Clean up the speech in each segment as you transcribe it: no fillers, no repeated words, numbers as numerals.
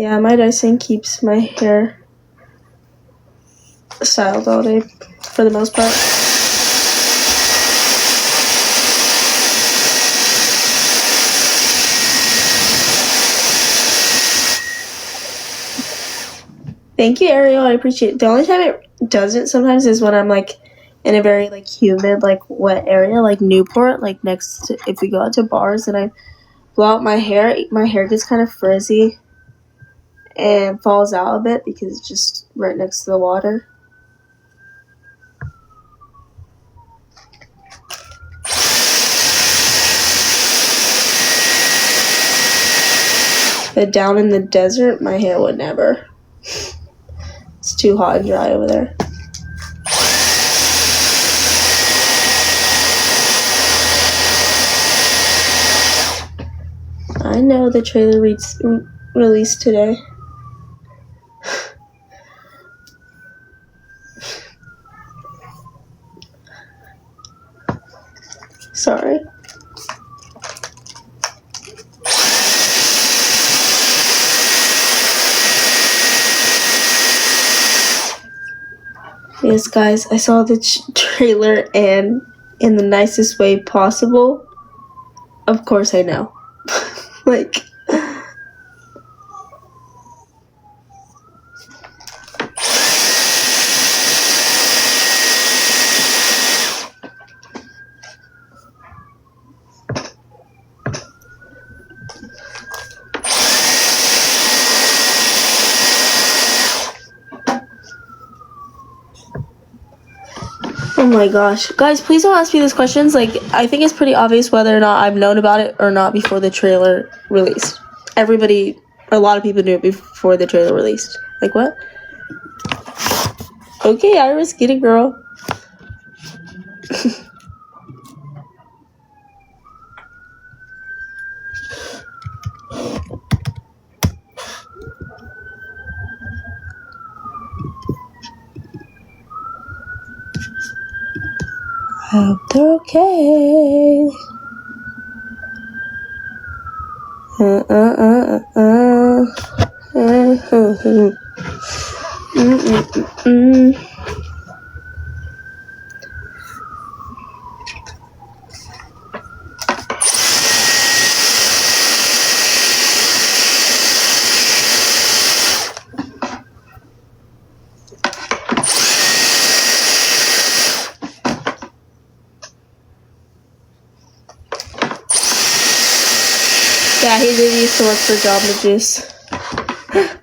Yeah, my Dyson keeps my hair styled all day for the most part. Thank you, Ariel. I appreciate it. The only time it doesn't sometimes is when I'm like in a very like humid, like wet area, like Newport, like next to, if we go out to bars and I blow out my hair gets kind of frizzy and falls out a bit because it's just right next to the water. But down in the desert, my hair would never. It's too hot and dry over there. I know the trailer released today. Sorry. Yes, guys, I saw the trailer and in the nicest way possible. Of course I know. Like... Oh my gosh. Guys, please don't ask me these questions. Like, I think it's pretty obvious whether or not I've known about it or not before the trailer released. Everybody, a lot of people knew it before the trailer released. Like, what? Okay, Iris, get it, girl. I hope they're okay. Yeah, he did used to work for Jamba Juice.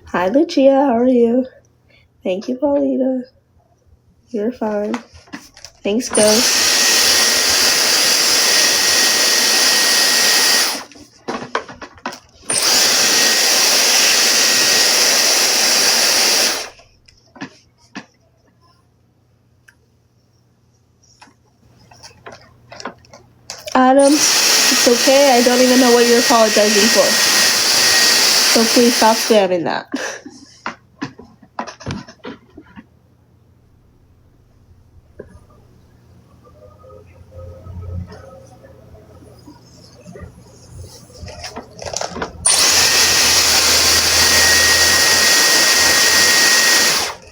Hi, Lucia. How are you? Thank you, Paulita. You're fine. Thanks, Ghost. Adam, it's okay. I don't even know what you're apologizing for. So please stop spamming that.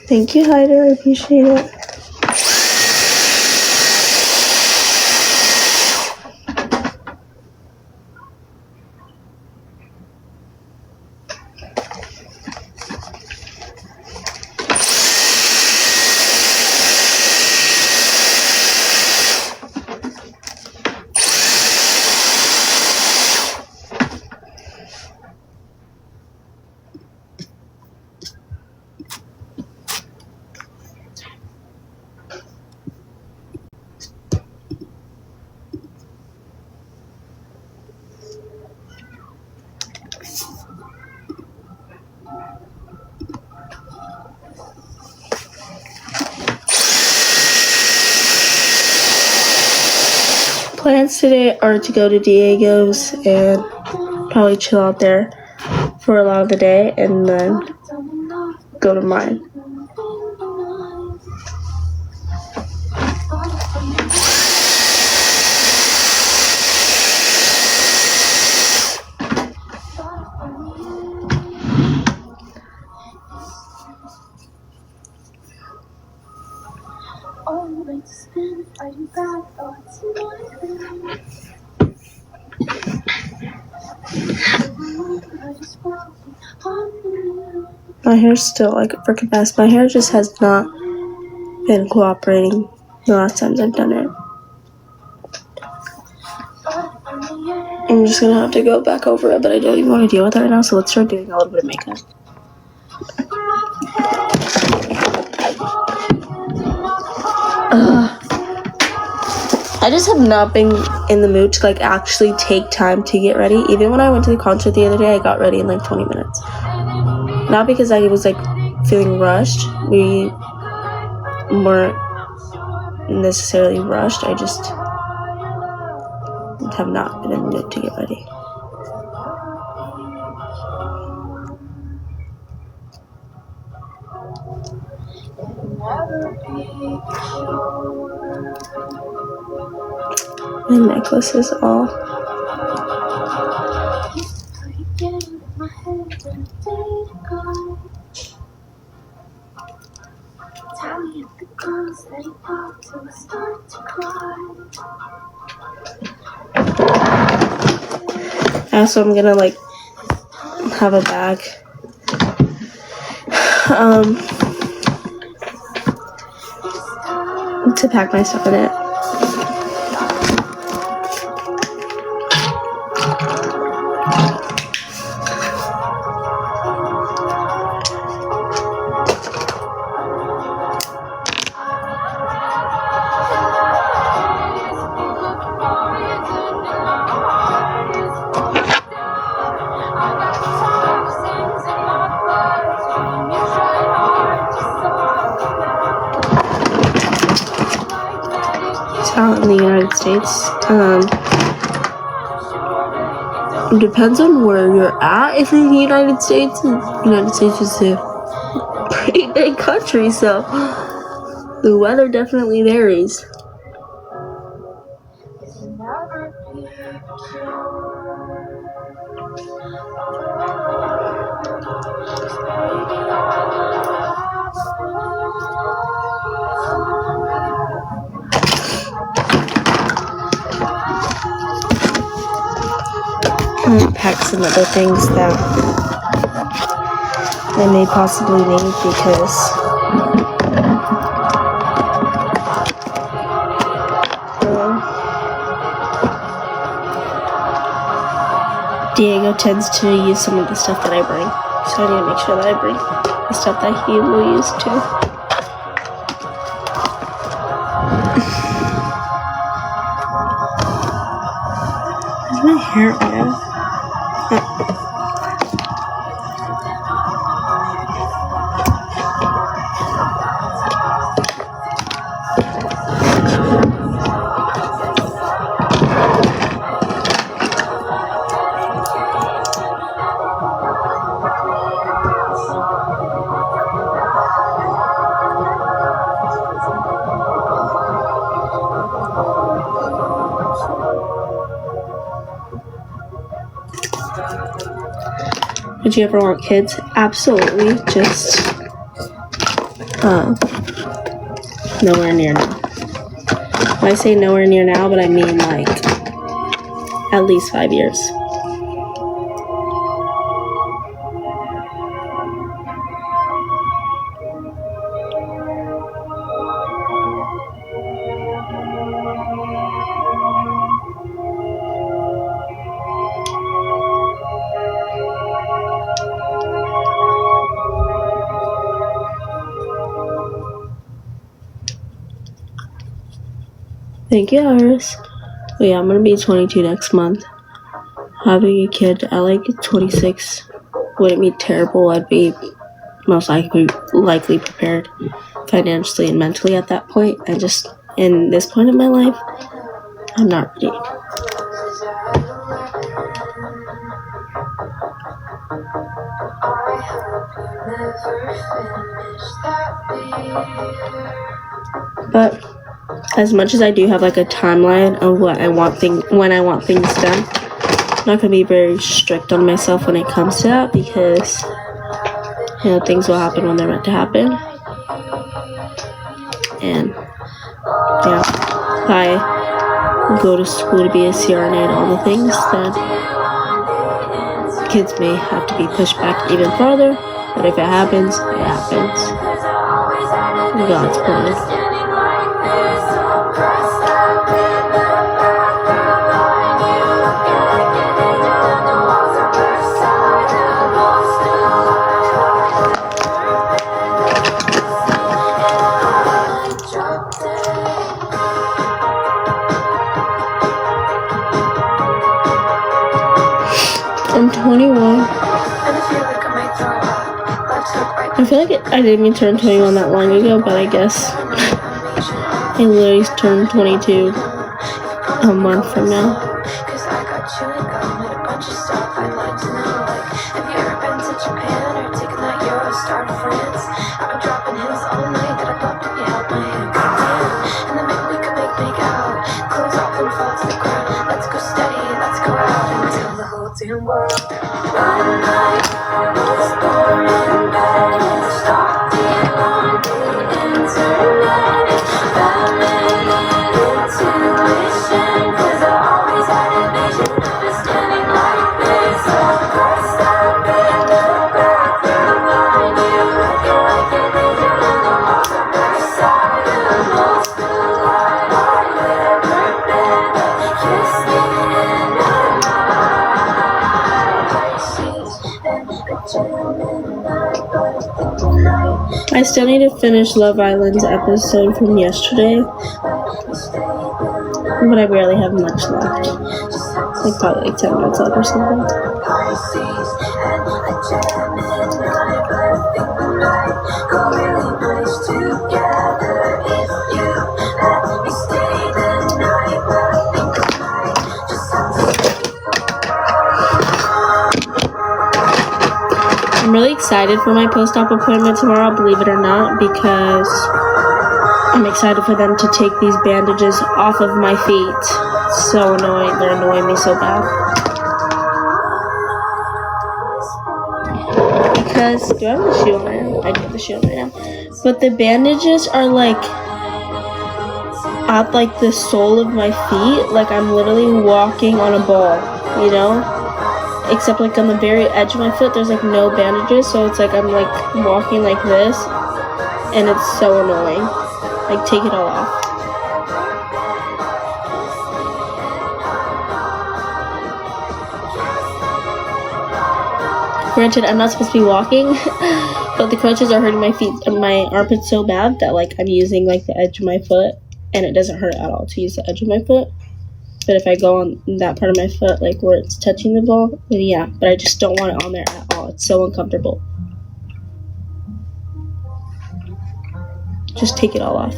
Thank you, Hyder. I appreciate it. Plans today are to go to Diego's and probably chill out there for a lot of the day and then go to mine. My hair's still like a freaking mess. My hair just has not been cooperating the last times I've done it. I'm just gonna have to go back over it, but I don't even want to deal with it right now, so let's start doing a little bit of makeup. I just have not been in the mood to like actually take time to get ready. Even when I went to the concert the other day, I got ready in like 20 minutes. Not because I was like feeling rushed. We weren't necessarily rushed. I just have not been in the mood to get ready. My necklace is off. So I'm gonna like have a bag to pack my stuff in it. Out in the United States, it depends on where you're at. If you're in the United States is a pretty big country, so the weather definitely varies. And pack some other things that I may possibly need because Diego tends to use some of the stuff that I bring, so I need to make sure that I bring the stuff that he will use too. Is my hair on? Would you ever want kids? Absolutely, just nowhere near now. When I say nowhere near now, but I mean like at least 5 years. Thank you, Iris. But yeah, I'm gonna be 22 next month. Having a kid at like 26 wouldn't be terrible. I'd be most likely prepared financially and mentally at that point. I just, in this point in my life, I'm not ready. But as much as I do have like a timeline of when I want things done, I'm not gonna be very strict on myself when it comes to that, because things will happen when they're meant to happen, and yeah, I go to school to be a CRNA and all the things that kids may have to be pushed back even farther, but if it happens, it happens. God's plan. I'm 21. I feel like I didn't even turn 21 that long ago, but I guess I literally turned 22 a month from now. I still need to finish Love Island's episode from yesterday, but I barely have much left. Like probably like 10 minutes left or something. I'm really excited for my post-op appointment tomorrow, believe it or not, because I'm excited for them to take these bandages off of my feet. So annoying. They're annoying me so bad. Because, do I have the shoe on right now? I do have the shoe on right now. But the bandages are like at like the sole of my feet. Like I'm literally walking on a ball, you know? Except like on the very edge of my foot, there's like no bandages. So it's like I'm like walking like this. And it's so annoying. Like take it all off. Granted, I'm not supposed to be walking, but the crutches are hurting my feet and my armpits so bad that like I'm using like the edge of my foot, and it doesn't hurt at all to use the edge of my foot. But if I go on that part of my foot, like where it's touching the ball, then yeah. But I just don't want it on there at all. It's so uncomfortable. Just take it all off.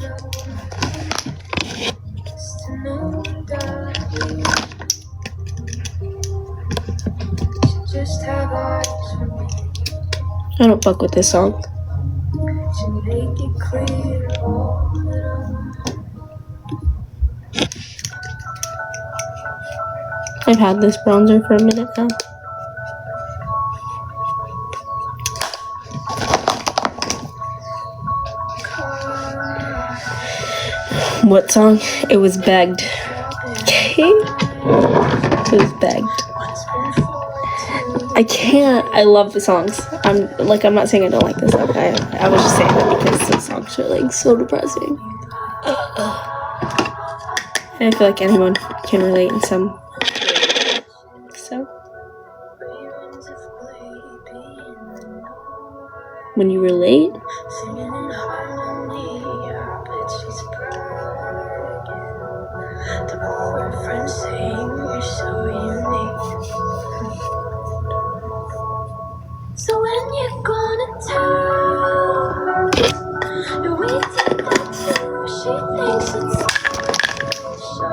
I don't fuck with this song. I've had this bronzer for a minute now. What song? It was begged. Okay? It was begged. I can't. I love the songs. I'm not saying I don't like this song. I was just saying that because the songs are like so depressing. And I feel like anyone can relate in some. So when you relate, so when you're gonna tell her that we did that too, she thinks it's so,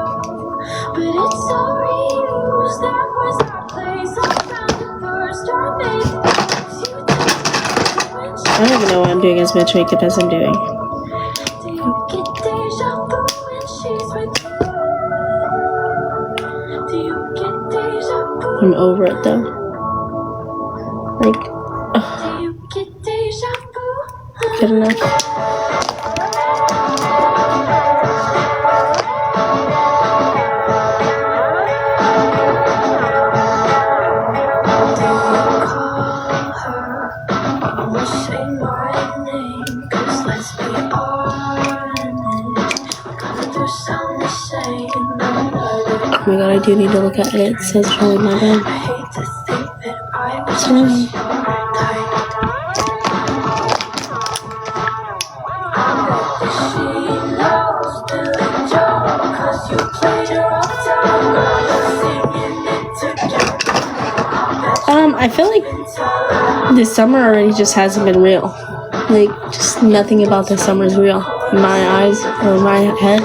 but it's so real. That was our place. I found it first. Our baby. I don't even know why I'm doing as much makeup as I'm doing. Do you get deja vu when she's with you? Do you get deja vu? I'm over it though. Like, Do you get deja vu? good enough. Oh my god, I do need to look at it. It says Charlie, my bad. Sorry. I feel like this summer already just hasn't been real. Like, just nothing about this summer is real. In my eyes, or in my head.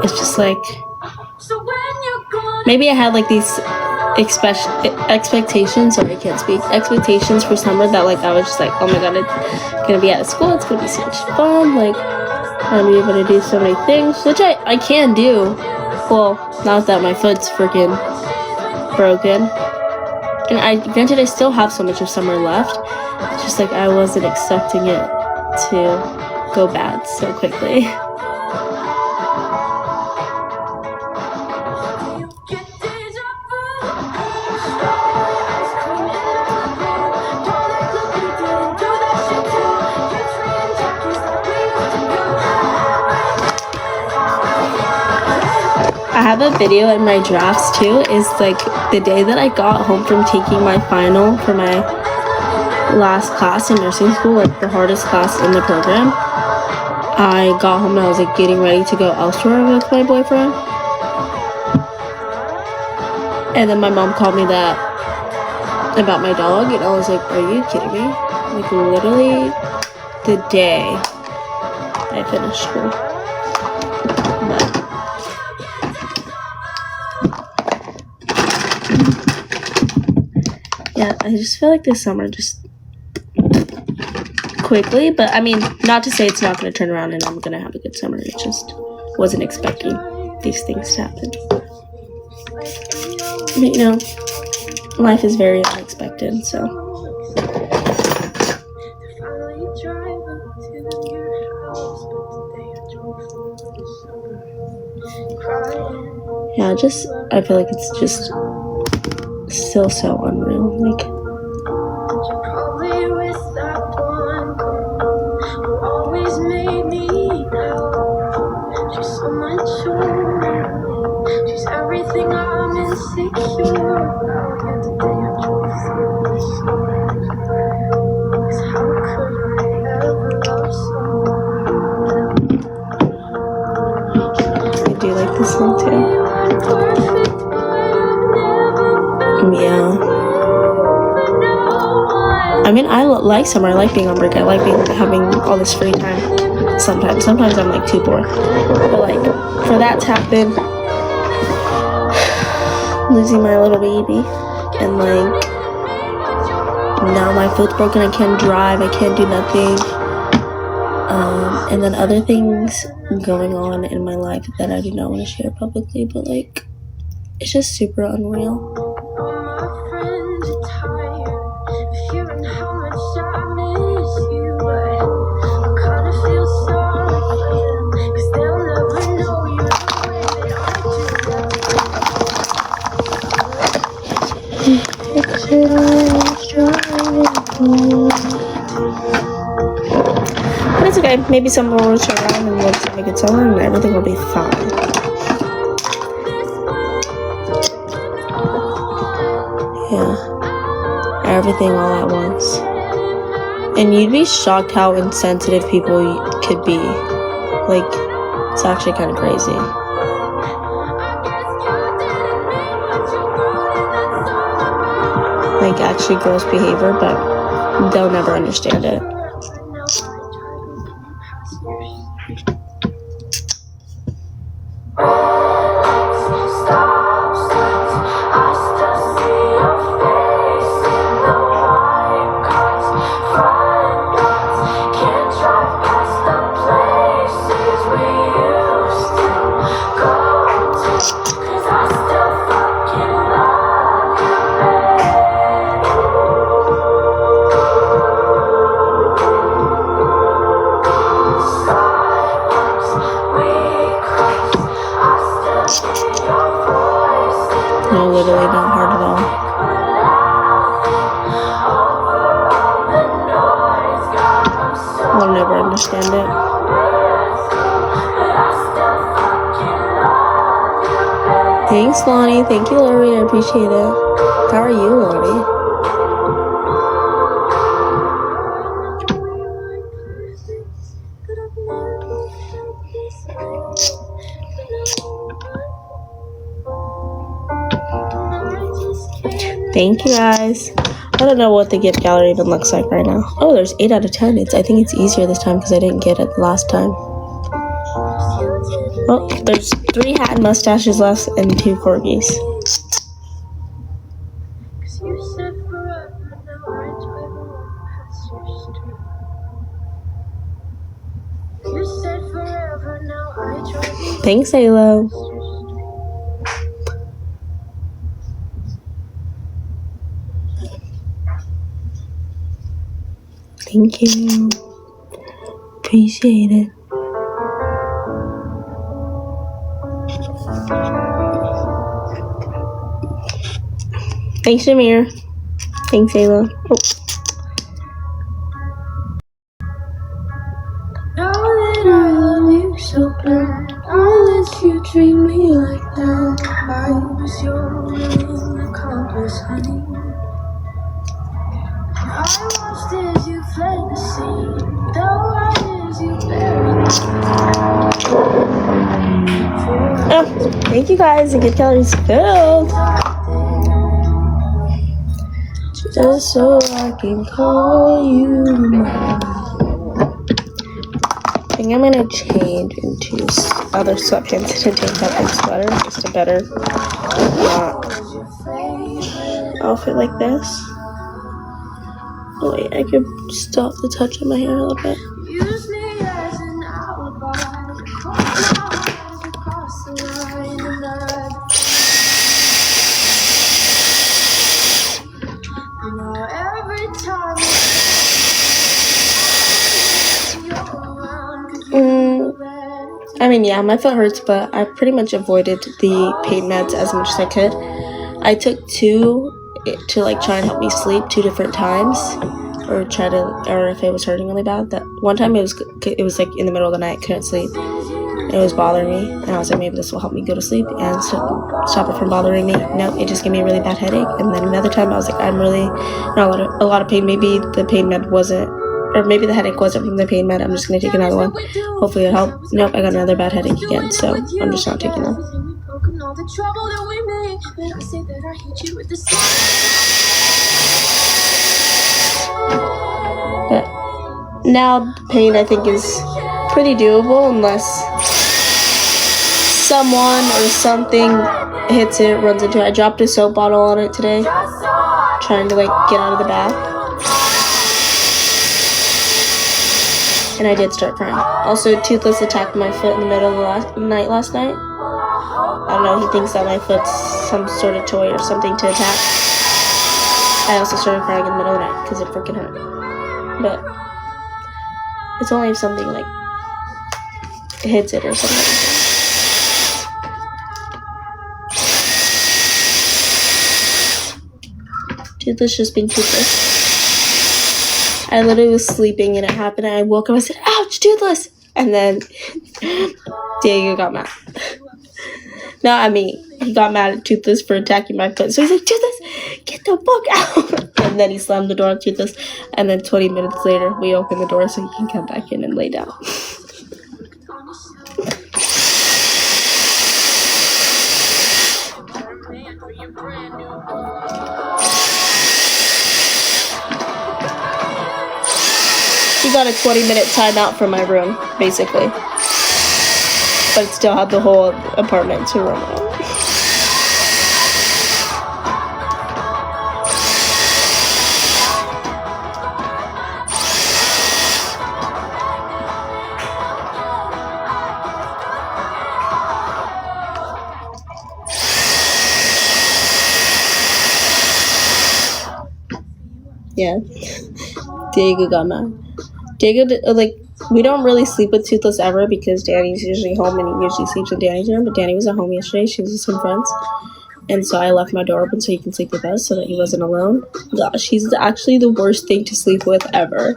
It's just like, maybe I had like these expectations, sorry, I can't speak, expectations for summer that like, I was just like, oh my god, it's gonna be out of school, it's gonna be so much fun, like, I'm gonna be able to do so many things, which I can do. Well, not that my foot's freaking broken. And granted, I still have so much of summer left. It's just like I wasn't expecting it to go bad so quickly. I have a video in my drafts too. Is like the day that I got home from taking my final for my last class in nursing school, like the hardest class in the program. I got home and I was like getting ready to go elsewhere with my boyfriend. And then my mom called me that about my dog, and I was like, are you kidding me? Like literally the day I finished school. Yeah, I just feel like this summer just quickly, but I mean, not to say it's not going to turn around and I'm going to have a good summer. It just wasn't expecting these things to happen. But, you know, life is very unexpected, so. Yeah, I feel like it's just still so unreal. Like, always made me she's so much older. She's everything I'm insecure about. Yet today I drove through the sun. 'Cause how could I ever love someone? I do like this song too. Yeah. I mean, I like summer. I like being on break. I like having all this free time. Sometimes I'm like too bored. But like, for that to happen, losing my little baby, and like, now my foot's broken. I can't drive. I can't do nothing. And then other things going on in my life that I do not want to share publicly. But like, it's just super unreal. But it's okay. Maybe someone will turn around and we'll make it summer and everything will be fine. Yeah. Everything all at once. And you'd be shocked how insensitive people could be. Like, it's actually kind of crazy. Like, actually gross behavior, but they'll never understand it. No, literally not hard at all. I'll never understand it. Thanks, Lonnie. Thank you, Lori. I appreciate it. How are you, Lonnie? Thank you, guys. I don't know what the gift gallery even looks like right now. Oh, there's 8 out of 10. I think it's easier this time because I didn't get it last time. Well, there's 3 hat and mustaches left and 2 corgis. Thanks, Halo. Thank you. Appreciate it. Thanks, Shamir. Thanks, Ayla. Oh. Know that I love you so bad. I'll let you treat me like that. I was your willing accomplice, honey. I watched as you fled the scene, though I as you buried me. Oh, thank you guys. The gift gallery's filled. Just so I can call you mine. I think I'm gonna change into other sweatpants and tank top and sweater, just a better outfit like this. Oh wait, I could stop the touch on my hair a little bit. Use me as an alibi. Cross the line and now every time I mean, yeah, my foot hurts, but I pretty much avoided the pain meds as much as I could. I took 2 to like try and help me sleep 2 different times, or if it was hurting really bad. That one time it was like in the middle of the night, couldn't sleep. It was bothering me, and I was like, maybe this will help me go to sleep and stop it from bothering me. No, it just gave me a really bad headache. And then another time I was like, I'm really not a lot of pain. Maybe the pain med wasn't, or maybe the headache wasn't from the pain med. I'm just gonna take another one. Hopefully it'll help. Nope, I got another bad headache again, so I'm just not taking them. But now pain, I think, is pretty doable unless someone or something hits it, runs into it. I dropped a soap bottle on it today, trying to like get out of the bath, and I did start crying. Also, Toothless attacked my foot in the middle of the night last night. I don't know, he thinks that my foot's some sort of toy or something to attack. I also started crying in the middle of the night because it freaking hurt. But it's only if something like hits it or something. Toothless just being toothless. I literally was sleeping and it happened and I woke up and I said, ouch, Toothless! And then Diego got mad. No, I mean, he got mad at Toothless for attacking my foot. So he's like, Toothless, get the fuck out! And then he slammed the door on Toothless. And then 20 minutes later, we opened the door so he can come back in and lay down. He got a 20-minute timeout from my room, basically. But it still had the whole apartment to roam around. Yeah. Diego got mad. Diego, like, we don't really sleep with Toothless ever because Danny's usually home and he usually sleeps in Danny's room. But Danny wasn't home yesterday. She was with some friends. And so I left my door open so he can sleep with us so that he wasn't alone. Gosh, he's actually the worst thing to sleep with ever.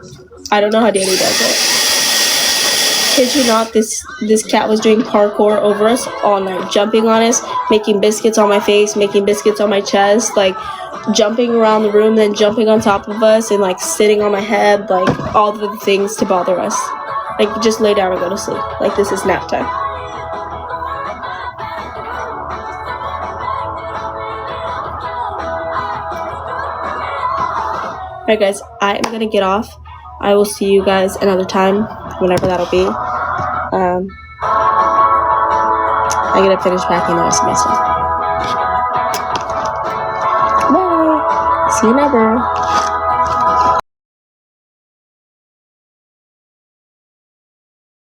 I don't know how Danny does it. kid you not, this cat was doing parkour over us all night, jumping on us, making biscuits on my face, making biscuits on my chest, like jumping around the room, then jumping on top of us and like sitting on my head, like all the things to bother us. Like, just lay down and go to sleep. Like, this is nap time. Alright guys, I am gonna get off. I will see you guys another time, whenever that'll be. I gotta finish packing the rest of my stuff. Bye! See you never.